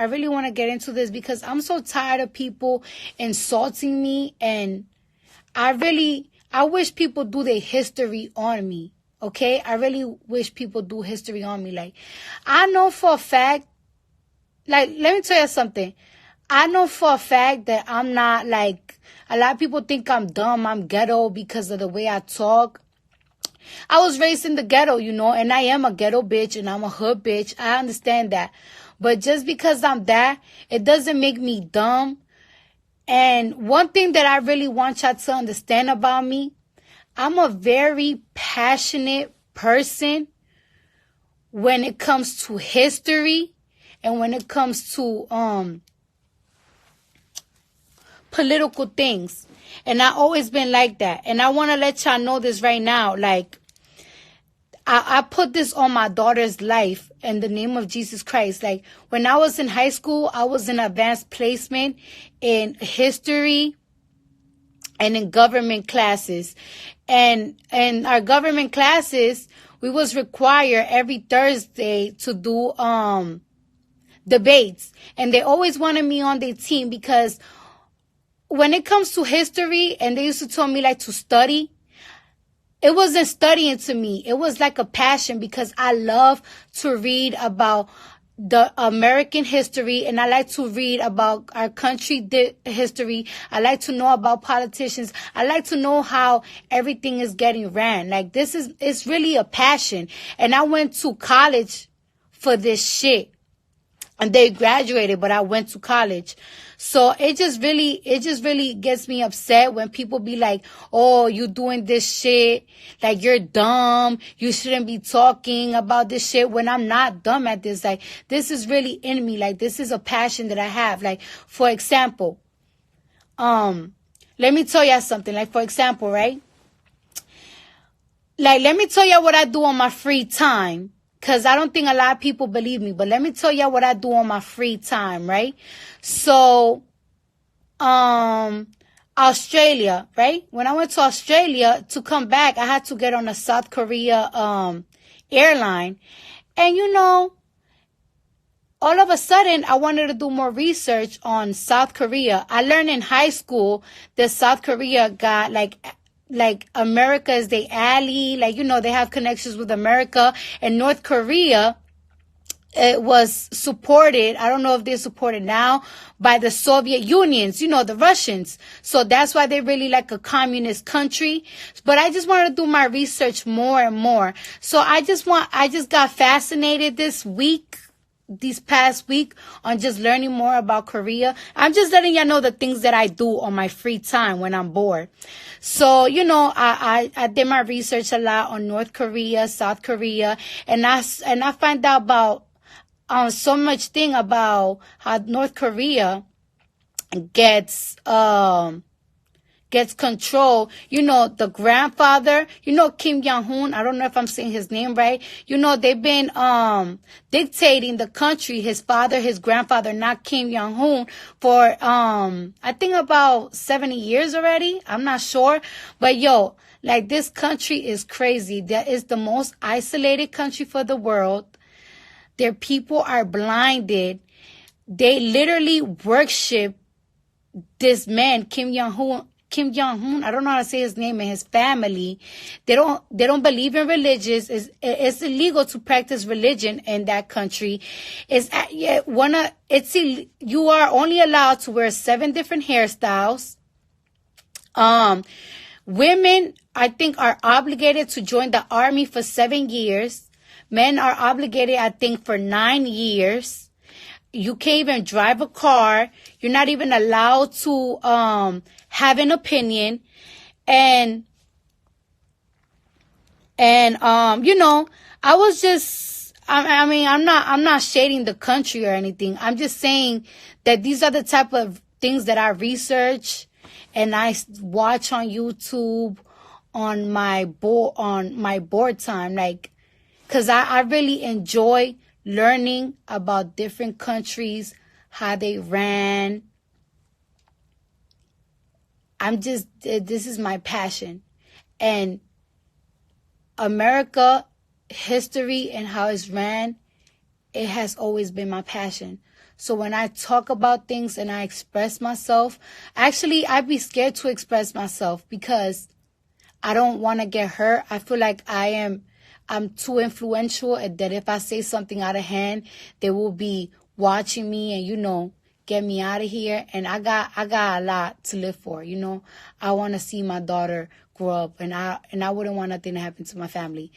I really want to get into this because I'm so tired of people insulting me, and I wish people do their history on me. Okay? I really wish people do history on me. Like, I know for a fact, like, let me tell you something. I know for a fact that I'm not, like, a lot of people think I'm dumb, I'm ghetto because of the way I talk. I was raised in the ghetto, and I am a ghetto bitch and I'm a hood bitch. I understand that. But just because I'm that, it doesn't make me dumb. And one thing that I really want y'all to understand about me, I'm a very passionate person when it comes to history and when it comes to political things. And I always been like that. And I want to let y'all know this right now. Like, I put this on my daughter's life in the name of Jesus Christ. Like, when I was in high school, I was in advanced placement in history and in government classes. And in our government classes, we was required every Thursday to do debates. And they always wanted me on their team because when it comes to history, and they used to tell me like to study, it wasn't studying to me. It was like a passion because I love to read about the American history, and I like to read about our country history. I like to know about politicians. I like to know how everything is getting ran. Like, it's really a passion. And I went to college for this shit. And they graduated, but I went to college. So it just really gets me upset when people be like, oh, you doing this shit, like you're dumb, you shouldn't be talking about this shit, when I'm not dumb at this. Like, this is really in me. Like, this is a passion that I have. Like, for example, let me tell y'all something. Like, for example, right? Like, let me tell y'all what I do on my free time. Because I don't think a lot of people believe me. But let me tell y'all what I do on my free time, right? So, Australia, right? When I went to Australia, to come back, I had to get on a South Korea airline. And, all of a sudden, I wanted to do more research on South Korea. I learned in high school that South Korea got, like America is the ally, like, they have connections with America. And North Korea, it was supported, I don't know if they're supported now, by the Soviet Unions, the Russians. So that's why they're really like a communist country. But I just wanted to do my research more and more. So I just got fascinated this past week on just learning more about Korea. I'm just letting y'all know the things that I do on my free time when I'm bored. So, I did my research a lot on North Korea, South Korea, and I find out about so much thing about how North Korea gets control. The grandfather, Kim Jong-un, I don't know if I'm saying his name right. They've been dictating the country, his grandfather, not Kim Jong-un, for I think about 70 years already. I'm not sure. But like, this country is crazy. That is the most isolated country for the world. Their people are blinded. They literally worship this man, Kim Jong-un, I don't know how to say his name, and his family. They don't believe in religions. It's illegal to practice religion in that country. You are only allowed to wear 7 different hairstyles. Women, I think, are obligated to join the army for 7 years. Men are obligated, I think, for 9 years. You can't even drive a car. You're not even allowed to have an opinion. And I was just, I'm not shading the country or anything. I'm just saying that these are the type of things that I research and I watch on YouTube on my board time. Like, because I really enjoy learning about different countries, how they ran. This is my passion. And America, history and how it's ran, it has always been my passion. So when I talk about things and I express myself, actually, I'd be scared to express myself because I don't want to get hurt. I feel like I'm too influential, and that if I say something out of hand, they will be watching me and, get me out of here. And I got a lot to live for, I want to see my daughter grow up, and I wouldn't want nothing to happen to my family.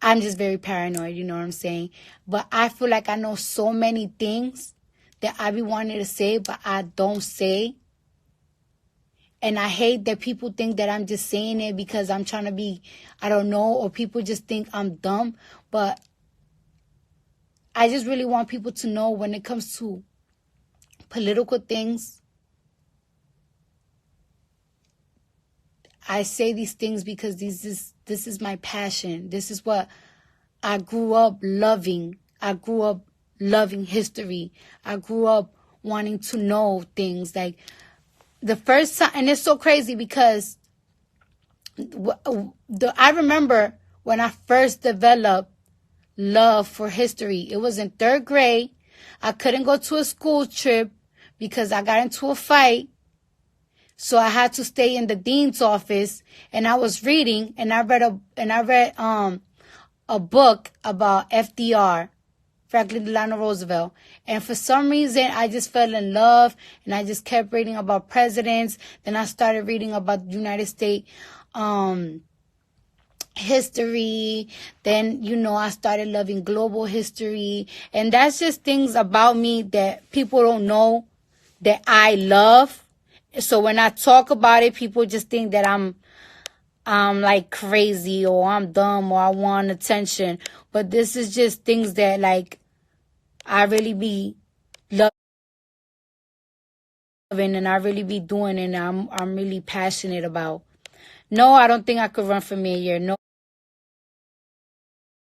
I'm just very paranoid, you know what I'm saying? But I feel like I know so many things that I be wanting to say, but I don't say. And I hate that people think that I'm just saying it because I'm trying to be, I don't know, or people just think I'm dumb. But I just really want people to know when it comes to political things, I say these things because this is my passion. This is what I grew up loving. I grew up loving history. I grew up wanting to know things. Like the first time, and it's so crazy because I remember when I first developed love for history. It was in 3rd grade. I couldn't go to a school trip because I got into a fight. So I had to stay in the dean's office, and I was reading, and I read a book about FDR, Franklin Delano Roosevelt. And for some reason, I just fell in love, and I just kept reading about presidents. Then I started reading about the United States history. Then, I started loving global history. And that's just things about me that people don't know that I love. So when I talk about it, people just think that I'm like crazy, or I'm dumb, or I want attention. But this is just things that like I really be loving, and I really be doing, and I'm really passionate about. No, I don't think I could run for mayor. No,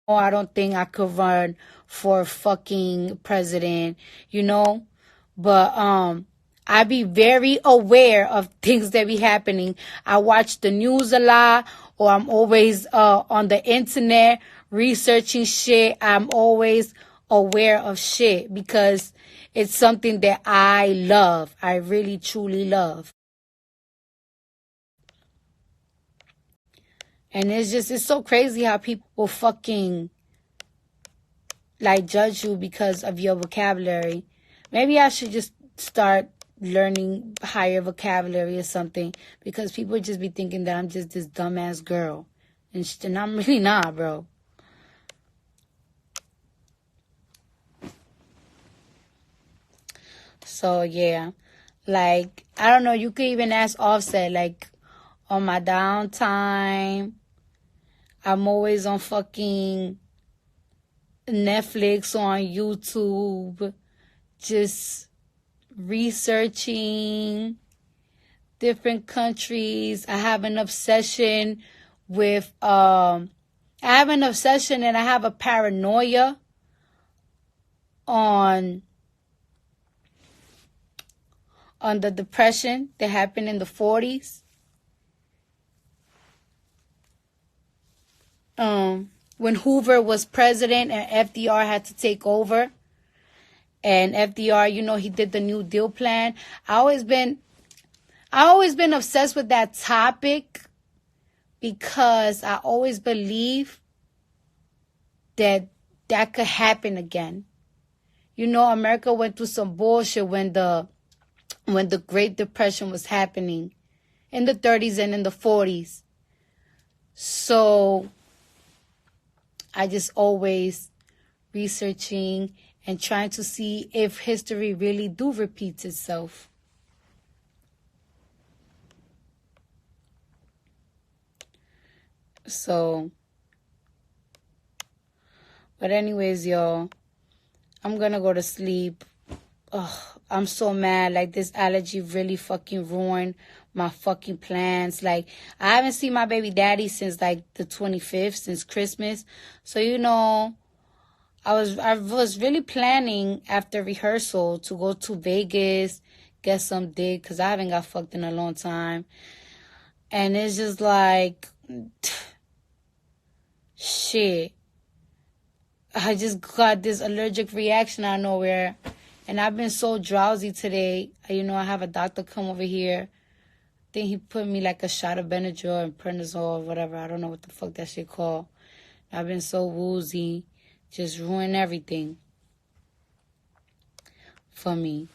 I don't think I could run for fucking president, But I be very aware of things that be happening. I watch the news a lot, or I'm always on the internet researching shit. I'm always aware of shit because it's something that I love. I really, truly love. And it's so crazy how people fucking like judge you because of your vocabulary. Maybe I should just start learning higher vocabulary or something, because people just be thinking that I'm just this dumbass girl. And I'm really not, bro. So, yeah. Like, I don't know. You could even ask Offset, like, on my downtime, I'm always on fucking Netflix, on YouTube, just researching different countries. I have an obsession with, I have an obsession and I have a paranoia on the depression that happened in the 40s. When Hoover was president and FDR had to take over. And FDR, he did the New Deal plan. I always been obsessed with that topic because I always believe that could happen again. America went through some bullshit when the Great Depression was happening in the 30s and in the 40s. So I just always researching and trying to see if history really do repeats itself. So, but anyways, y'all, I'm gonna go to sleep. Ugh, I'm so mad. Like, this allergy really fucking ruined my fucking plans. Like, I haven't seen my baby daddy since like the 25th, since Christmas. So, I was really planning after rehearsal to go to Vegas, get some dick, because I haven't got fucked in a long time. And it's just like, shit. I just got this allergic reaction out of nowhere. And I've been so drowsy today. You know, I have a doctor come over here. I think he put me like a shot of Benadryl and prednisone or whatever. I don't know what the fuck that shit called. I've been so woozy. Just ruined everything for me.